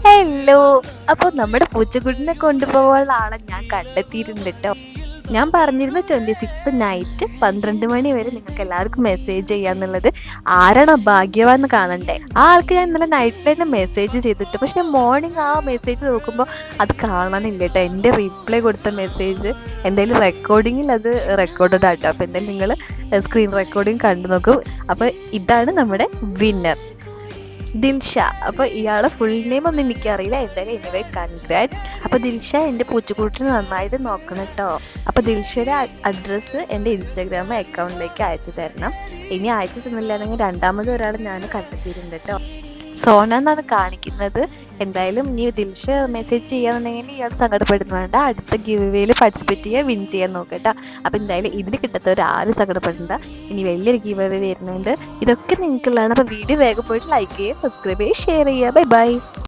Hello. അപ്പൊ നമ്മുടെ പൂച്ചക്കുട്ടിനെ കൊണ്ടുപോകാനുള്ള ആളെ ഞാൻ കണ്ടെത്തിയിട്ടുണ്ട് കേട്ടോ. ഞാൻ പറഞ്ഞിരുന്നു 26 നൈറ്റ് 12 മണി വരെ നിങ്ങൾക്ക് എല്ലാവർക്കും മെസ്സേജ് ചെയ്യാന്നുള്ളത്. ആരാണോ ഭാഗ്യവാൻ എന്ന് കാണണ്ടേ? ആ ആൾക്ക് ഞാൻ ഇന്നലെ നൈറ്റിൽ തന്നെ മെസ്സേജ് ചെയ്തിട്ട്, പക്ഷെ മോർണിംഗ് ആ മെസ്സേജ് നോക്കുമ്പോൾ അത് കാണാനില്ല കേട്ടോ. എൻ്റെ റീപ്ലൈ കൊടുത്ത മെസ്സേജ് എന്തായാലും റെക്കോർഡിങ്ങിൽ അത് റെക്കോർഡഡ് ആട്ടോ. അപ്പൊ എന്തായാലും നിങ്ങൾ സ്ക്രീൻ റെക്കോർഡിങ് കണ്ടു നോക്കൂ. അപ്പൊ ഇതാണ് നമ്മുടെ വിന്നർ, ദിൽഷ. അപ്പൊ ഇയാളെ ഫുൾ നെയിം ഒന്നും എനിക്കറിയില്ല. എന്തായാലും എനിവേ കൺഗ്രാറ്റ്സ്. അപ്പൊ ദിൽഷ എന്റെ പൂച്ചക്കുട്ടിനെ നന്നായിട്ട് നോക്കണം കേട്ടോ. അപ്പൊ ദിൽഷയുടെ അഡ്രസ്സ് എന്റെ ഇൻസ്റ്റാഗ്രാം അക്കൗണ്ടിലേക്ക് അയച്ചു തരണം. ഇനി അയച്ചു തന്നില്ലാന്നെങ്കിൽ രണ്ടാമത് ഒരാൾ ഞാൻ കണ്ടെത്തിയിട്ടുണ്ട് കേട്ടോ. സോന എന്നാണ് കാണിക്കുന്നത്. എന്തായാലും ഇനി ദിൽഷ മെസ്സേജ് ചെയ്യാന്നുണ്ടെങ്കിൽ ഇയാൾ സങ്കടപ്പെടുന്നു വേണ്ട. അടുത്ത ഗിവ് പാർട്ടിസിപ്പേറ്റ് ചെയ്യുക, വിൻ ചെയ്യാൻ നോക്കട്ടോ. അപ്പൊ എന്തായാലും ഇതിൽ കിട്ടാത്തവർ ആരും സങ്കടപ്പെടണ്ട. ഇനി വലിയൊരു ഗിവ് വരുന്നുണ്ട്. ഇതൊക്കെ നിങ്ങൾക്കുള്ളതാണ്. അപ്പൊ വീഡിയോ വേഗം പോയിട്ട് ലൈക്ക് ചെയ്യുക, സബ്സ്ക്രൈബ് ചെയ്യുക, ഷെയർ ചെയ്യുക. Bye bye.